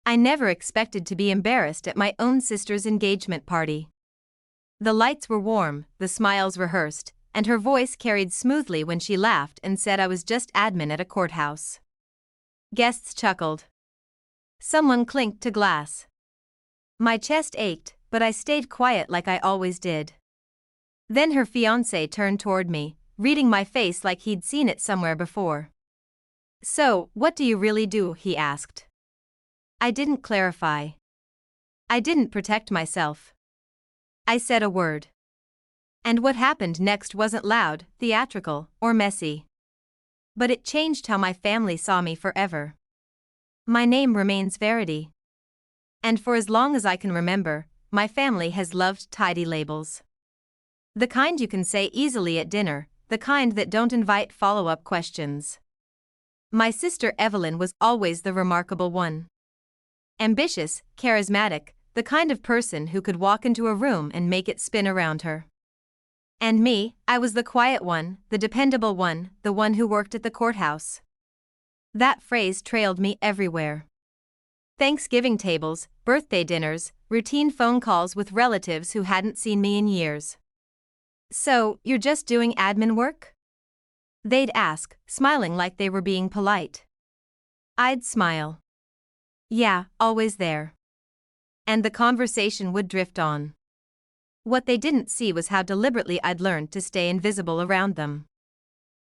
I never expected to be embarrassed at my own sister's engagement party. The lights were warm, the smiles rehearsed, and her voice carried smoothly when she laughed and said I was just admin at a courthouse. Guests chuckled. Someone clinked to glass. My chest ached, but I stayed quiet like I always did. Then her fiancé turned toward me, reading my face like he'd seen it somewhere before. "So, what do you really do?" he asked. I didn't clarify. I didn't protect myself. I said a word. And what happened next wasn't loud, theatrical, or messy. But it changed how my family saw me forever. My name remains Verity. And for as long as I can remember, my family has loved tidy labels. The kind you can say easily at dinner, the kind that don't invite follow-up questions. My sister Evelyn was always the remarkable one. Ambitious, charismatic, the kind of person who could walk into a room and make it spin around her. And me, I was the quiet one, the dependable one, the one who worked at the courthouse. That phrase trailed me everywhere. Thanksgiving tables, birthday dinners, routine phone calls with relatives who hadn't seen me in years. "So, you're just doing admin work?" They'd ask, smiling like they were being polite. I'd smile. "Yeah, always there." And the conversation would drift on. What they didn't see was how deliberately I'd learned to stay invisible around them.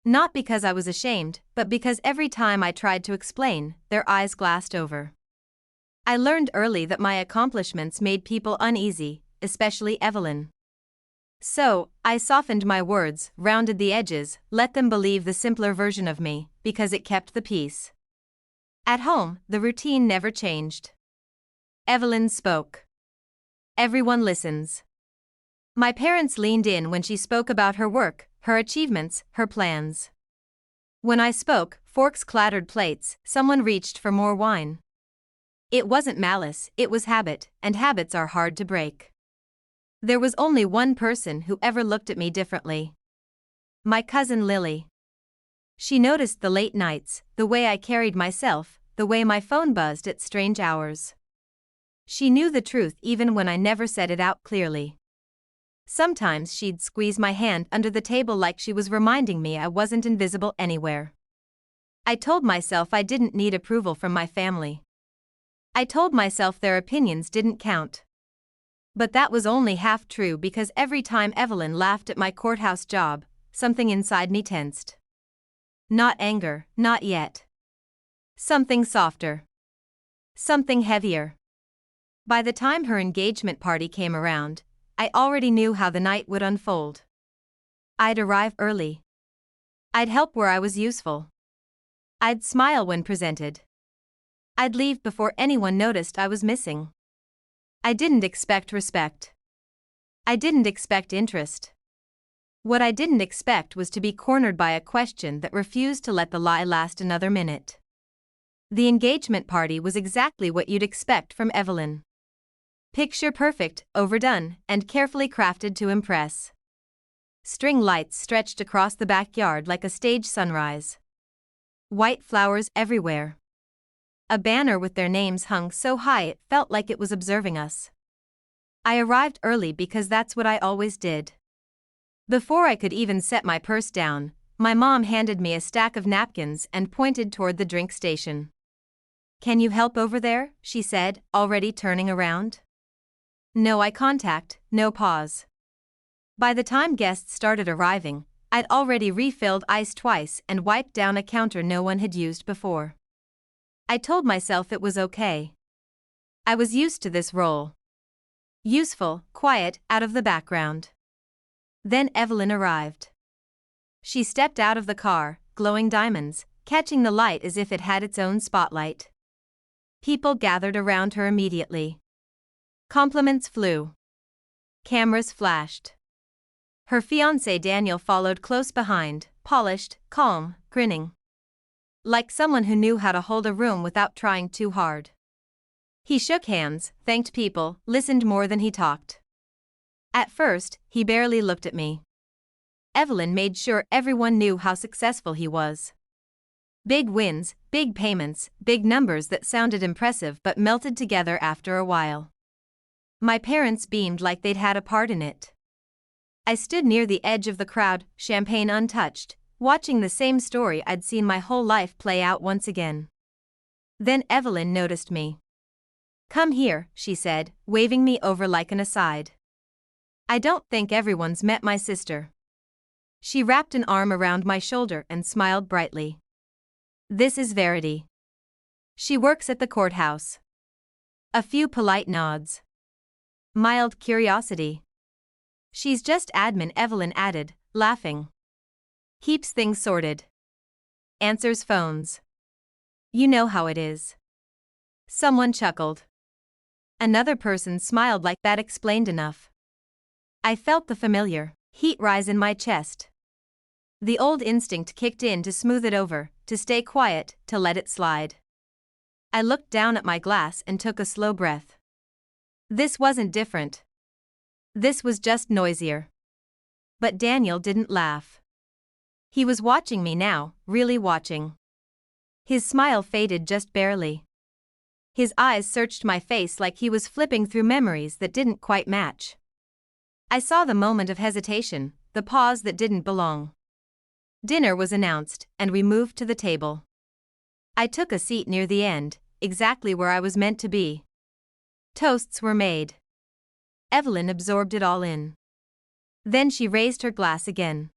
Not because I was ashamed, but because every time I tried to explain, their eyes glassed over. I learned early that my accomplishments made people uneasy, especially Evelyn. So, I softened my words, rounded the edges, let them believe the simpler version of me, because it kept the peace. At home, the routine never changed. Evelyn spoke. Everyone listens. My parents leaned in when she spoke about her work, her achievements, her plans. When I spoke, forks clattered plates, someone reached for more wine. It wasn't malice, it was habit, and habits are hard to break. There was only one person who ever looked at me differently. My cousin Lily. She noticed the late nights, the way I carried myself, the way my phone buzzed at strange hours. She knew the truth even when I never said it out clearly. Sometimes she'd squeeze my hand under the table like she was reminding me I wasn't invisible anywhere. I told myself I didn't need approval from my family. I told myself their opinions didn't count. But that was only half true because every time Evelyn laughed at my courthouse job, something inside me tensed. Not anger, not yet. Something softer. Something heavier. By the time her engagement party came around, I already knew how the night would unfold. I'd arrive early. I'd help where I was useful. I'd smile when presented. I'd leave before anyone noticed I was missing. I didn't expect respect. I didn't expect interest. What I didn't expect was to be cornered by a question that refused to let the lie last another minute. The engagement party was exactly what you'd expect from Evelyn. Picture perfect, overdone, and carefully crafted to impress. String lights stretched across the backyard like a stage sunrise. White flowers everywhere. A banner with their names hung so high it felt like it was observing us. I arrived early because that's what I always did. Before I could even set my purse down, my mom handed me a stack of napkins and pointed toward the drink station. "Can you help over there?" she said, already turning around. No eye contact, no pause. By the time guests started arriving, I'd already refilled ice twice and wiped down a counter no one had used before. I told myself it was okay. I was used to this role. Useful, quiet, out of the background. Then Evelyn arrived. She stepped out of the car, glowing diamonds, catching the light as if it had its own spotlight. People gathered around her immediately. Compliments flew. Cameras flashed. Her fiancé Daniel followed close behind, polished, calm, grinning. Like someone who knew how to hold a room without trying too hard. He shook hands, thanked people, listened more than he talked. At first, he barely looked at me. Evelyn made sure everyone knew how successful he was. Big wins, big payments, big numbers that sounded impressive but melted together after a while. My parents beamed like they'd had a part in it. I stood near the edge of the crowd, champagne untouched, watching the same story I'd seen my whole life play out once again. Then Evelyn noticed me. "Come here," she said, waving me over like an aside. "I don't think everyone's met my sister." She wrapped an arm around my shoulder and smiled brightly. "This is Verity. She works at the courthouse." A few polite nods. Mild curiosity. "She's just admin," Evelyn added, laughing. "Keeps things sorted. Answers phones. You know how it is." Someone chuckled. Another person smiled like that explained enough. I felt the familiar heat rise in my chest. The old instinct kicked in to smooth it over, to stay quiet, to let it slide. I looked down at my glass and took a slow breath. This wasn't different. This was just noisier. But Daniel didn't laugh. He was watching me now, really watching. His smile faded just barely. His eyes searched my face like he was flipping through memories that didn't quite match. I saw the moment of hesitation, the pause that didn't belong. Dinner was announced, and we moved to the table. I took a seat near the end, exactly where I was meant to be. Toasts were made. Evelyn absorbed it all in. Then she raised her glass again.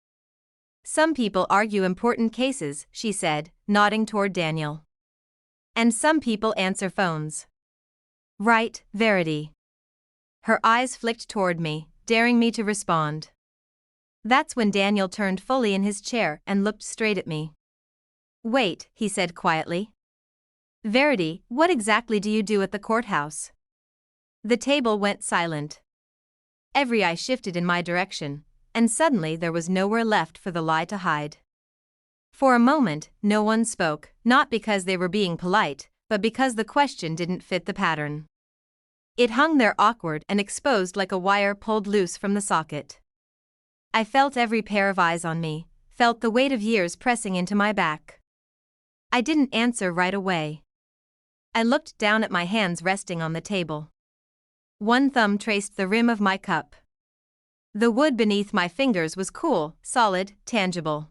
"Some people argue important cases," she said, nodding toward Daniel. "And some people answer phones." "Right, Verity." Her eyes flicked toward me, daring me to respond. That's when Daniel turned fully in his chair and looked straight at me. "Wait," he said quietly. "Verity, what exactly do you do at the courthouse?" The table went silent. Every eye shifted in my direction, and suddenly there was nowhere left for the lie to hide. For a moment, no one spoke, not because they were being polite, but because the question didn't fit the pattern. It hung there awkward and exposed like a wire pulled loose from the socket. I felt every pair of eyes on me, felt the weight of years pressing into my back. I didn't answer right away. I looked down at my hands resting on the table. One thumb traced the rim of my cup. The wood beneath my fingers was cool, solid, tangible.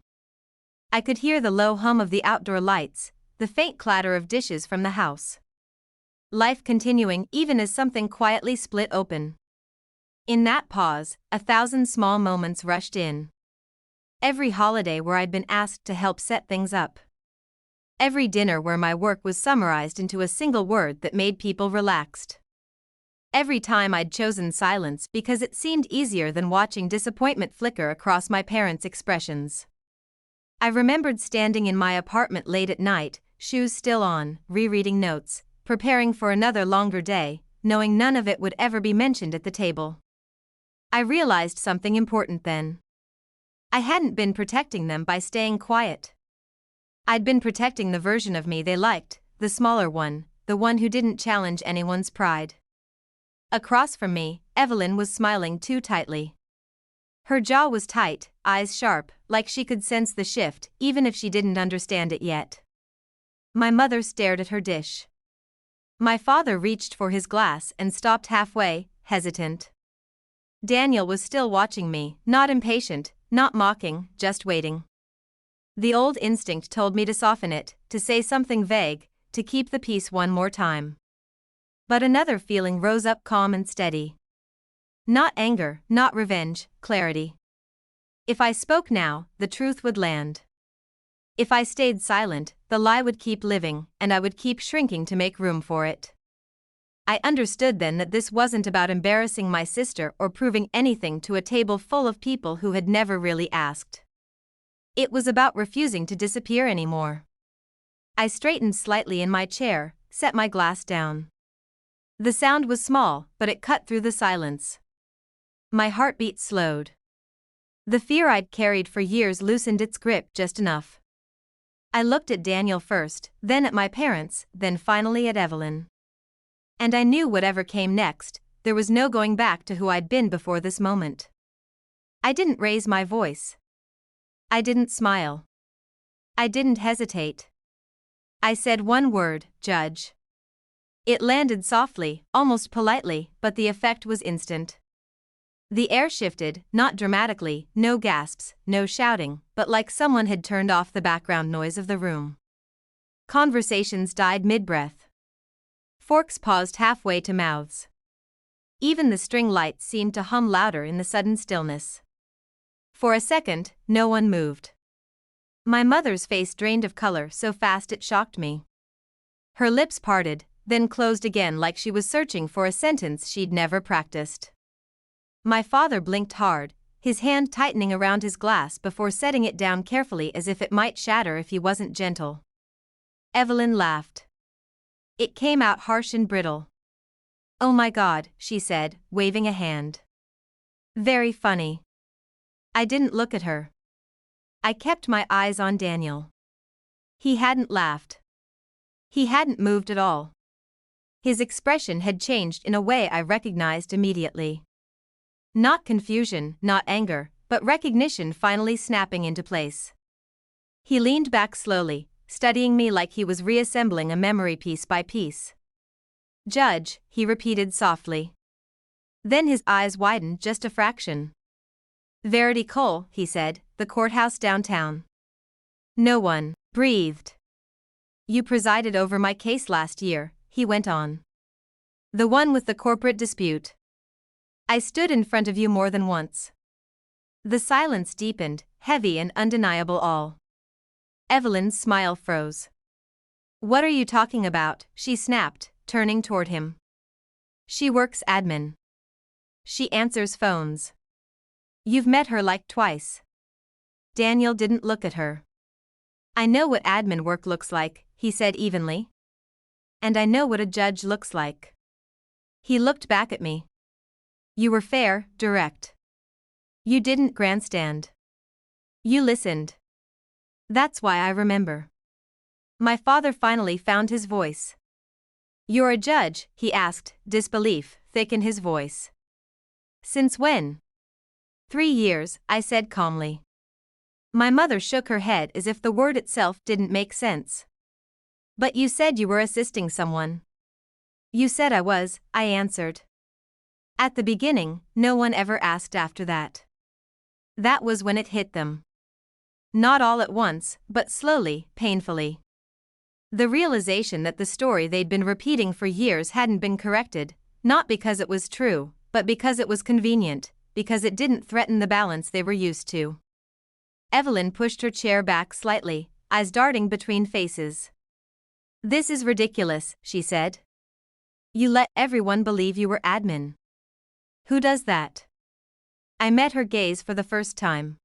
I could hear the low hum of the outdoor lights, the faint clatter of dishes from the house. Life continuing even as something quietly split open. In that pause, 1,000 small moments rushed in. Every holiday where I'd been asked to help set things up. Every dinner where my work was summarized into a single word that made people relaxed. Every time I'd chosen silence because it seemed easier than watching disappointment flicker across my parents' expressions. I remembered standing in my apartment late at night, shoes still on, rereading notes, preparing for another longer day, knowing none of it would ever be mentioned at the table. I realized something important then. I hadn't been protecting them by staying quiet. I'd been protecting the version of me they liked, the smaller one, the one who didn't challenge anyone's pride. Across from me, Evelyn was smiling too tightly. Her jaw was tight, eyes sharp, like she could sense the shift, even if she didn't understand it yet. My mother stared at her dish. My father reached for his glass and stopped halfway, hesitant. Daniel was still watching me, not impatient, not mocking, just waiting. The old instinct told me to soften it, to say something vague, to keep the peace one more time. But another feeling rose up calm and steady. Not anger, not revenge, clarity. If I spoke now, the truth would land. If I stayed silent, the lie would keep living, and I would keep shrinking to make room for it. I understood then that this wasn't about embarrassing my sister or proving anything to a table full of people who had never really asked. It was about refusing to disappear anymore. I straightened slightly in my chair, set my glass down. The sound was small, but it cut through the silence. My heartbeat slowed. The fear I'd carried for years loosened its grip just enough. I looked at Daniel first, then at my parents, then finally at Evelyn. And I knew whatever came next, there was no going back to who I'd been before this moment. I didn't raise my voice. I didn't smile. I didn't hesitate. I said one word, Judge. It landed softly, almost politely, but the effect was instant. The air shifted, not dramatically, no gasps, no shouting, but like someone had turned off the background noise of the room. Conversations died mid-breath. Forks paused halfway to mouths. Even the string lights seemed to hum louder in the sudden stillness. For a second, no one moved. My mother's face drained of color so fast it shocked me. Her lips parted, then closed again like she was searching for a sentence she'd never practiced. My father blinked hard, his hand tightening around his glass before setting it down carefully as if it might shatter if he wasn't gentle. Evelyn laughed. It came out harsh and brittle. "Oh my God," she said, waving a hand. "Very funny." I didn't look at her. I kept my eyes on Daniel. He hadn't laughed. He hadn't moved at all. His expression had changed in a way I recognized immediately. Not confusion, not anger, but recognition finally snapping into place. He leaned back slowly, studying me like he was reassembling a memory piece by piece. "Judge," he repeated softly. Then his eyes widened just a fraction. "Verity Cole," he said, "the courthouse downtown." No one breathed. "You presided over my case last year," he went on. "The one with the corporate dispute. I stood in front of you more than once." The silence deepened, heavy and undeniable all. Evelyn's smile froze. "What are you talking about?" she snapped, turning toward him. "She works admin. She answers phones. You've met her like twice." Daniel didn't look at her. "I know what admin work looks like," he said evenly. "And I know what a judge looks like." He looked back at me. "You were fair, direct. You didn't grandstand. You listened. That's why I remember." My father finally found his voice. "You're a judge?" he asked, disbelief thick in his voice. "Since when?" 3 years, I said calmly. My mother shook her head as if the word itself didn't make sense. "But you said you were assisting someone." "You said I was," I answered. At the beginning, no one ever asked after that. That was when it hit them. Not all at once, but slowly, painfully. The realization that the story they'd been repeating for years hadn't been corrected, not because it was true, but because it was convenient, because it didn't threaten the balance they were used to. Evelyn pushed her chair back slightly, eyes darting between faces. "This is ridiculous," she said. "You let everyone believe you were admin. Who does that?" I met her gaze for the first time.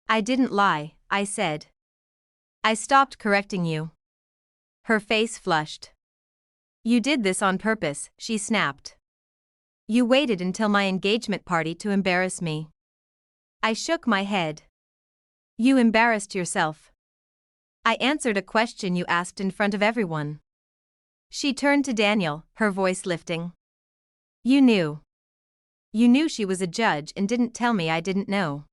"I didn't lie," I said. "I stopped correcting you." Her face flushed. "You did this on purpose," she snapped. "You waited until my engagement party to embarrass me." I shook my head. "You embarrassed yourself." I answered a question you asked in front of everyone. She turned to Daniel, her voice lifting. "You knew. You knew she was a judge and didn't tell me I didn't know."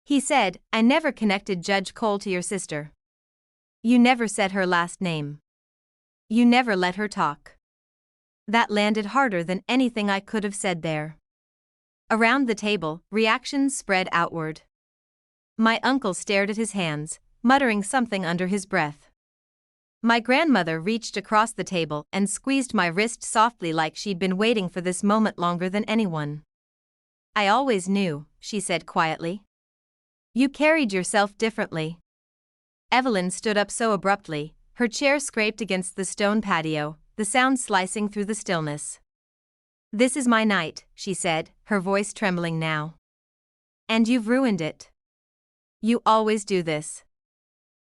He said, "I never connected Judge Cole to your sister. You never said her last name. You never let her talk." That landed harder than anything I could have said there. Around the table, reactions spread outward. My uncle stared at his hands, muttering something under his breath. My grandmother reached across the table and squeezed my wrist softly like she'd been waiting for this moment longer than anyone. "I always knew," she said quietly. "You carried yourself differently." Evelyn stood up so abruptly, her chair scraped against the stone patio, the sound slicing through the stillness. "This is my night," she said, her voice trembling now. "And you've ruined it. You always do this.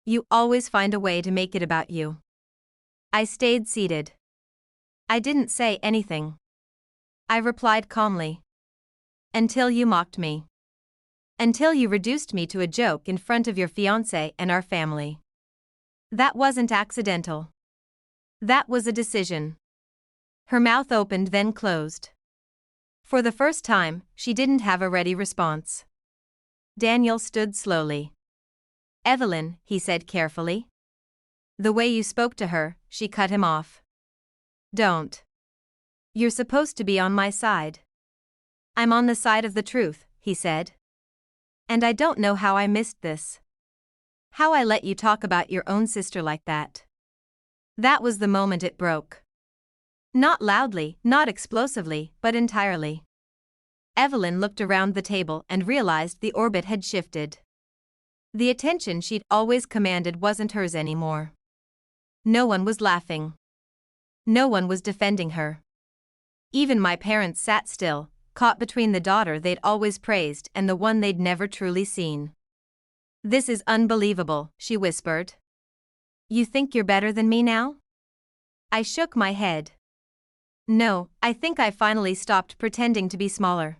You always find a way to make it about you." I stayed seated. I didn't say anything. I replied calmly. "Until you mocked me. Until you reduced me to a joke in front of your fiancé and our family. That wasn't accidental. That was a decision." Her mouth opened then closed. For the first time, she didn't have a ready response. Daniel stood slowly. "Evelyn," he said carefully. The way you spoke to her, she cut him off. Don't. You're supposed to be on my side. I'm on the side of the truth, he said. And I don't know how I missed this. How I let you talk about your own sister like that. That was the moment it broke. Not loudly, not explosively, but entirely. Evelyn looked around the table and realized the orbit had shifted. The attention she'd always commanded wasn't hers anymore. No one was laughing. No one was defending her. Even my parents sat still, caught between the daughter they'd always praised and the one they'd never truly seen. "This is unbelievable," she whispered. "You think you're better than me now?" I shook my head. "No, I think I finally stopped pretending to be smaller."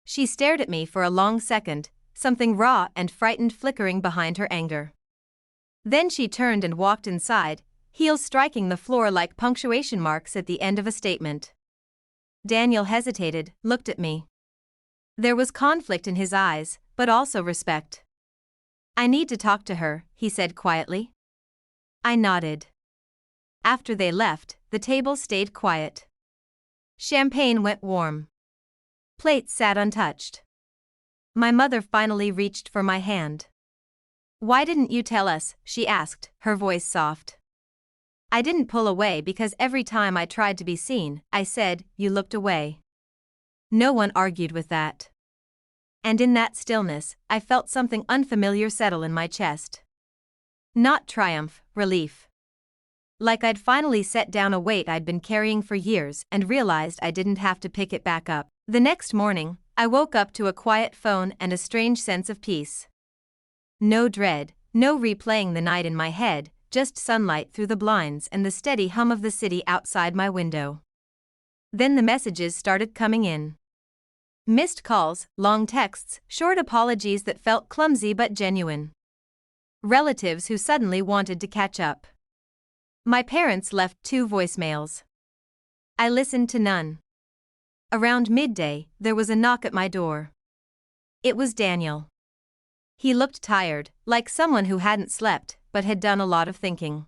She stared at me for a long second, something raw and frightened flickering behind her anger. Then she turned and walked inside, heels striking the floor like punctuation marks at the end of a statement. Daniel hesitated, looked at me. There was conflict in his eyes, but also respect. "I need to talk to her," he said quietly. I nodded. After they left, the table stayed quiet. Champagne went warm. Plates sat untouched. My mother finally reached for my hand. "Why didn't you tell us?" she asked, her voice soft. I didn't pull away because every time I tried to be seen, I said, "You looked away." No one argued with that. And in that stillness, I felt something unfamiliar settle in my chest. Not triumph, relief. Like I'd finally set down a weight I'd been carrying for years and realized I didn't have to pick it back up. The next morning, I woke up to a quiet phone and a strange sense of peace. No dread, no replaying the night in my head, just sunlight through the blinds and the steady hum of the city outside my window. Then the messages started coming in. Missed calls, long texts, short apologies that felt clumsy but genuine. Relatives who suddenly wanted to catch up. My parents left 2 voicemails. I listened to none. Around midday, there was a knock at my door. It was Daniel. He looked tired, like someone who hadn't slept, but had done a lot of thinking.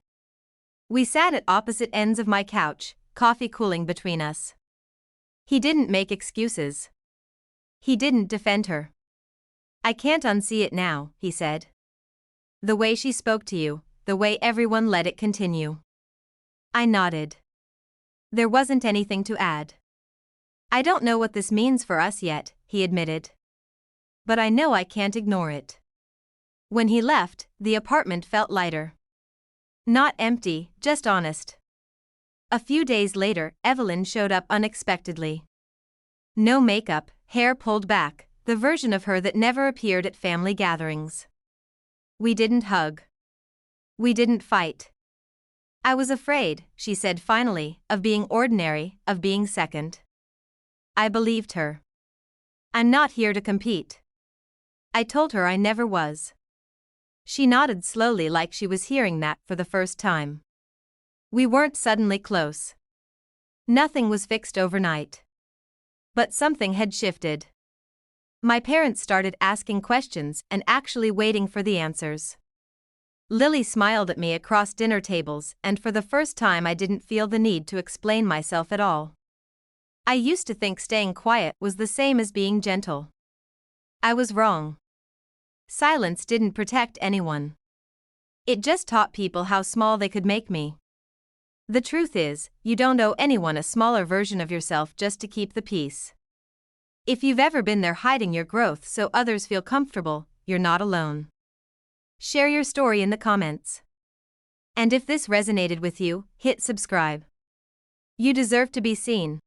We sat at opposite ends of my couch, coffee cooling between us. He didn't make excuses. He didn't defend her. "I can't unsee it now," he said. "The way she spoke to you, the way everyone let it continue." I nodded. There wasn't anything to add. "I don't know what this means for us yet," he admitted. "But I know I can't ignore it." When he left, the apartment felt lighter. Not empty, just honest. A few days later, Evelyn showed up unexpectedly. No makeup, hair pulled back, the version of her that never appeared at family gatherings. We didn't hug. We didn't fight. "I was afraid," she said finally, "of being ordinary, of being second." I believed her. "I'm not here to compete." I told her I never was. She nodded slowly like she was hearing that for the first time. We weren't suddenly close. Nothing was fixed overnight. But something had shifted. My parents started asking questions and actually waiting for the answers. Lily smiled at me across dinner tables, and for the first time I didn't feel the need to explain myself at all. I used to think staying quiet was the same as being gentle. I was wrong. Silence didn't protect anyone. It just taught people how small they could make me. The truth is, you don't owe anyone a smaller version of yourself just to keep the peace. If you've ever been there hiding your growth so others feel comfortable, you're not alone. Share your story in the comments. And if this resonated with you, hit subscribe. You deserve to be seen.